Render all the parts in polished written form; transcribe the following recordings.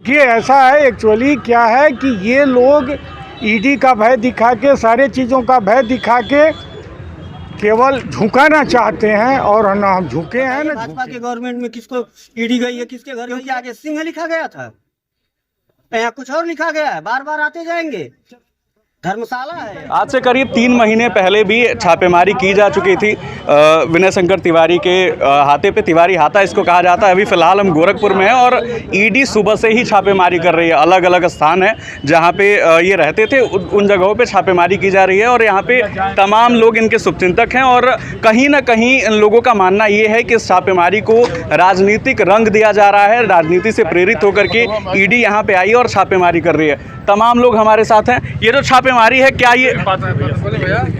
कि ऐसा है एक्चुअली क्या है कि ये लोग ईडी का भय दिखा के, सारे चीज़ों का भय दिखा के केवल झुकाना चाहते हैं, और ना हम झुके हैं ना भाजपा के गवर्नमेंट में किसको ईडी गई है, किसके घर गई है? आगे सिंह लिखा गया था, यहाँ कुछ और लिखा गया है। बार बार आते जाएंगे, धर्मशाला है। आज से करीब 3 महीने पहले भी छापेमारी की जा चुकी थी विनय शंकर तिवारी के हाथे पे। तिवारी हाथा इसको कहा जाता है। अभी फिलहाल हम गोरखपुर में हैं और ईडी सुबह से ही छापेमारी कर रही है। अलग अलग स्थान है जहां पे ये रहते थे, उन जगहों पे छापेमारी की जा रही है और यहाँ पे तमाम लोग इनके शुभचिंतक हैं। और कहीं ना कहीं इन लोगों का मानना ये है कि इस छापेमारी को राजनीतिक रंग दिया जा रहा है। राजनीति से प्रेरित होकर के ईडी यहाँ पे आई है और छापेमारी कर रही है। तमाम लोग हमारे साथ हैं। ये जो छापेमारी है, क्या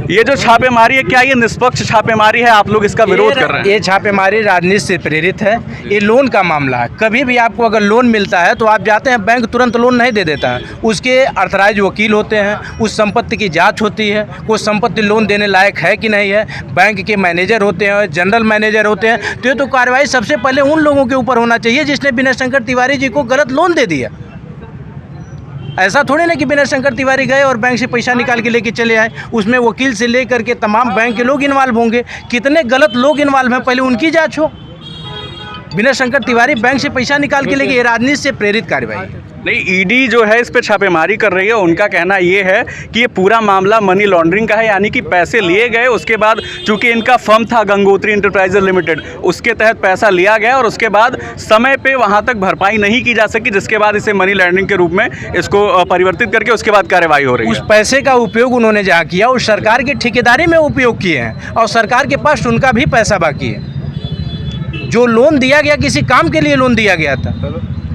ये जो छापेमारी है, क्या ये निष्पक्ष छापेमारी है? आप लोग इसका विरोध कर रहे हैं। ये छापेमारी राजनीति से प्रेरित है। ये लोन का मामला है। कभी भी आपको अगर लोन मिलता है तो आप जाते हैं बैंक, तुरंत लोन नहीं दे देता है। उसके अर्थराइज वकील होते हैं, उस संपत्ति की जांच होती है, वो संपत्ति लोन देने लायक है कि नहीं है। बैंक के मैनेजर होते हैं, जनरल मैनेजर होते हैं। तो ये तो कार्रवाई सबसे पहले उन लोगों के ऊपर होना चाहिए जिसने विनय शंकर तिवारी जी को गलत लोन दे दिया। ऐसा थोड़ी ना कि विनय शंकर तिवारी गए और बैंक से पैसा निकाल के लेके चले आए। उसमें वकील से लेकर के तमाम बैंक के लोग इन्वॉल्व होंगे। कितने गलत लोग इन्वॉल्व हैं, पहले उनकी जांच हो। विनय शंकर तिवारी बैंक से पैसा निकाल के लेके, ये राजनीति से प्रेरित कार्रवाई है। नहीं, ईडी जो है इस पे छापेमारी कर रही है। उनका कहना ये है कि ये पूरा मामला मनी लॉन्ड्रिंग का है, यानी कि पैसे लिए गए, उसके बाद चूंकि इनका फर्म था गंगोत्री इंटरप्राइजेज लिमिटेड, उसके तहत पैसा लिया गया और उसके बाद समय पे वहां तक भरपाई नहीं की जा सकी, जिसके बाद इसे मनी लॉन्ड्रिंग के रूप में इसको परिवर्तित करके उसके बाद कार्रवाई हो रही है। उस पैसे का उपयोग उन्होंने जहाँ किया, उस सरकार की ठेकेदारी में उपयोग किए हैं और सरकार के पास उनका भी पैसा बाकी है। जो लोन दिया गया किसी काम के लिए लोन दिया गया था,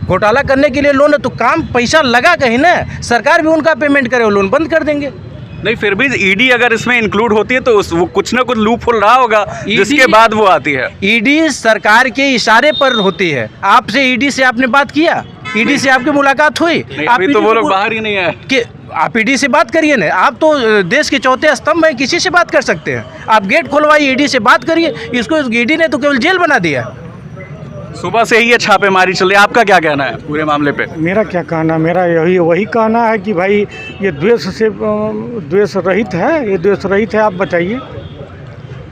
घोटाला करने के लिए लोन है, तो काम पैसा लगा कहीं ना, सरकार भी उनका पेमेंट करे, वो लोन बंद कर देंगे। नहीं, फिर भी ईडी अगर इसमें इंक्लूड होती है तो वो कुछ ना कुछ लूप होल रहा होगा जिसके बाद वो आती है। ईडी सरकार के इशारे पर होती है। आपसे ईडी से आपने बात किया, ईडी से आपकी मुलाकात हुई? अभी तो वो लोग बाहर ही नहीं आए कि आप ईडी से बात करिए ना। आप तो देश के चौथे स्तंभ हैं, किसी से बात कर सकते हैं। आप गेट खोलवाइए, ईडी से बात करिए। इसको ईडी ने तो केवल जेल बना दिया। सुबह से ही ये छापेमारी चल रही है। आपका क्या कहना है पूरे मामले पे? मेरा क्या कहना, मेरा वही कहना है कि भाई ये द्वेष रहित है। ये द्वेष रहित है। आप बताइए,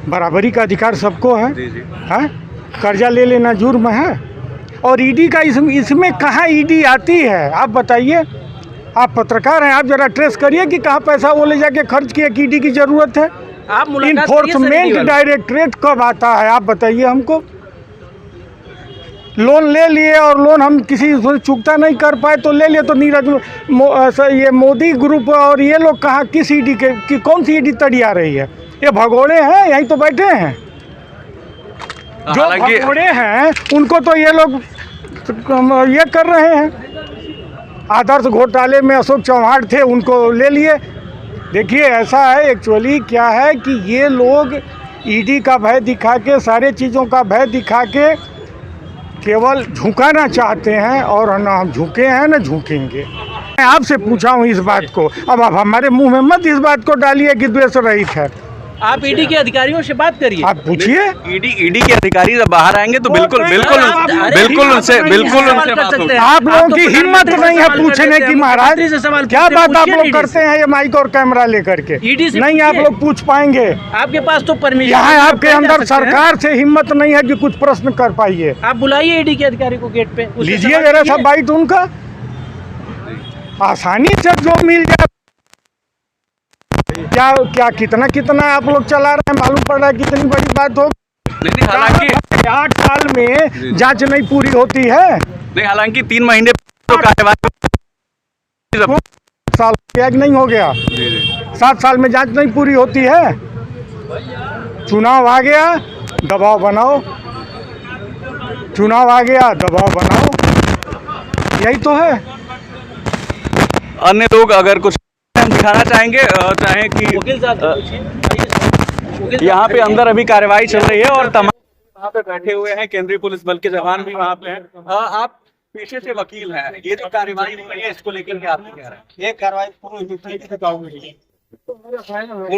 बराबरी का अधिकार सबको है। हैं? कर्जा ले लेना जुर्म है। और ईडी का इसमें कहाँ ईडी आती है? आप बताइए। आप पत्रकार हैं, आप जरा ट्रेस करिए कि कहाँ पैसा वो ले जाके खर्च किया कि ईडी की ज़रूरत है। आप इन्फोर्समेंट डायरेक्टरेट कब आता है? आप बताइए हमको। लोन ले लिए और लोन हम किसी चुकता नहीं कर पाए तो ले लिए, तो नीरज ये मोदी ग्रुप और ये लोग कहाँ, किस ईडी की कौन सी ईडी तड़ी आ रही है? ये भगोड़े हैं, यहीं तो बैठे हैं। जो भगोड़े हैं उनको तो ये लोग ये कर रहे हैं। आदर्श घोटाले में अशोक चौहान थे, उनको ले लिए। देखिए, ऐसा है एक्चुअली क्या है कि ये लोग ईडी का भय दिखा के, सारे चीज़ों का भय दिखा के केवल झुकाना चाहते हैं, और ना हम झुके हैं ना झुकेंगे। मैं आपसे पूछा हूँ इस बात को, अब आप हमारे मुंह में मत इस बात को डालिए कि द्वेष रहित है। आप ईडी के अधिकारियों से बात करिए, आप पूछिए। ईडी के अधिकारी जब बाहर आएंगे तो बिल्कुल उनसे बात होगी। आप लोगों की हिम्मत नहीं है पूछने की। महाराज, क्या बात आप लोग करते हैं ये माइक और कैमरा लेकर के? नहीं, आप लोग पूछ पाएंगे? आपके पास तो परमिशन, यहाँ आपके अंदर सरकार से हिम्मत नहीं है कि कुछ प्रश्न कर पाइए। आप बुलाइए ईडी के अधिकारी को गेट पे, लीजिए जरा सा बाइट उनका। आसानी से जो मिल जाए। क्या कितना आप लोग चला रहे हैं, मालूम पड़ रहा है कितनी बड़ी बात हो। हालांकि 8 साल में जांच नहीं पूरी होती है। नहीं, हालांकि 3 महीने तो कार्रवाई, साल नहीं हो गया। 7 साल में जांच नहीं पूरी होती है। चुनाव आ गया, दबाव बनाओ। चुनाव आ गया, दबाव बनाओ। यही तो है। अन्य लोग अगर कुछ दिखाना चाहेंगे, चाहे कि यहाँ पे अंदर अभी कार्रवाई चल रही है और तमाम वहाँ पे बैठे हुए हैं केंद्रीय पुलिस बल के जवान भी वहाँ पे हैं। आप पेशे से वकील हैं, ये जो कार्रवाई हो रही है इसको लेकर के आप क्या रहे हैं? ये कार्रवाई पूर्ण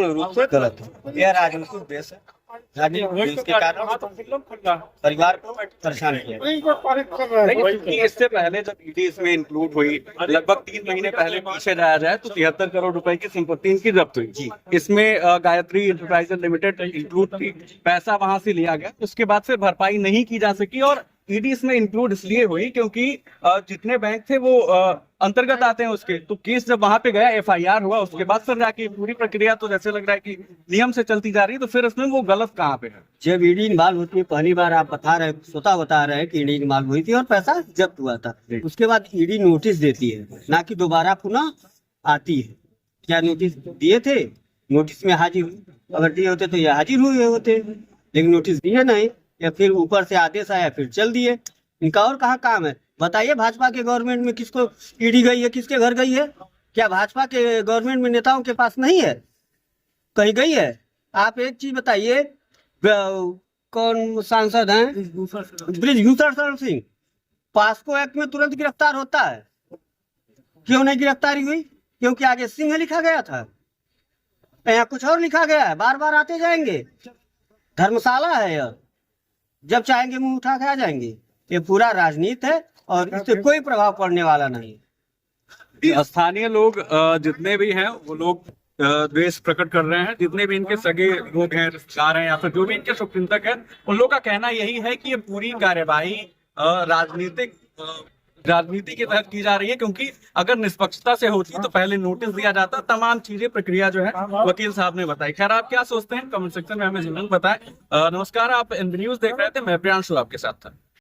रूप से गलत है। यह राजनीतिक देश है। इसके कारण परिवार को परेशान किया। नहीं, इससे पहले जब ईडी इसमें इंक्लूड हुई, लगभग 3 महीने पहले पीछे जाया जाए तो 73 करोड़ रुपए की संपत्ति इनकी जब्त हुई जी। इसमें गायत्री इंटरप्राइजेज लिमिटेड इंक्लूड थी, पैसा वहां से लिया गया, उसके बाद से भरपाई नहीं की जा सकी। और ईडी इसमें इंक्लूड इसलिए हुई क्योंकि जितने बैंक थे वो अंतर्गत आते हैं उसके, तो केस जब वहां पे गया, एफआईआर हुआ, उसके बाद फिर जाके पूरी प्रक्रिया तो जैसे लग रहा है कि नियम से चलती जा रही है, तो फिर इसमें वो गलत कहाँ पे है? जब ईडी इन्वॉल्व होती है, पहली बार आप स्वतः बता रहे हैं कि ईडी इन्वॉल्व हुई थी और पैसा जब्त हुआ था, उसके बाद ईडी नोटिस देती है, ना कि दोबारा पुनः आती है। क्या नोटिस दिए थे? नोटिस में हाजिर, अगर दिए होते तो ये हाजिर हुए होते, लेकिन नोटिस दिए नहीं, या फिर ऊपर से आदेश आया फिर चल दिए। इनका और कहाँ काम है? बताइए, भाजपा के गवर्नमेंट में किसको ईडी गई है, किसके घर गई है? क्या भाजपा के गवर्नमेंट में नेताओं के पास नहीं है? कहीं गई है? आप एक चीज बताइए, कौन सांसद हैं? बृजभूषण शरण सिंह, पास्को एक्ट में तुरंत गिरफ्तार होता है, क्यों नहीं गिरफ्तारी हुई? क्योंकि आगे सिंह लिखा गया था, यहाँ कुछ और लिखा गया है, बार बार आते जाएंगे, धर्मशाला है यह, जब चाहेंगे मुंह उठा के आ जाएंगे। ये पूरा राजनीति है और इससे कोई प्रभाव पड़ने वाला नहीं। स्थानीय लोग जितने भी हैं वो लोग द्वेष प्रकट कर रहे हैं, जितने भी इनके सगे लोग हैं, रिश्तेदार हैं, या फिर जो भी इनके शुभचिंतक हैं, उन लोग का कहना यही है कि ये पूरी कार्यवाही राजनीति के तहत की जा रही है, क्योंकि अगर निष्पक्षता से होती तो पहले नोटिस दिया जाता, तमाम चीजें प्रक्रिया जो है वकील साहब ने बताई। खैर, आप क्या सोचते हैं कमेंट सेक्शन में हमें जरूर बताएं। नमस्कार, आप NB न्यूज देख रहे थे, मैं प्रियांशु आपके साथ था।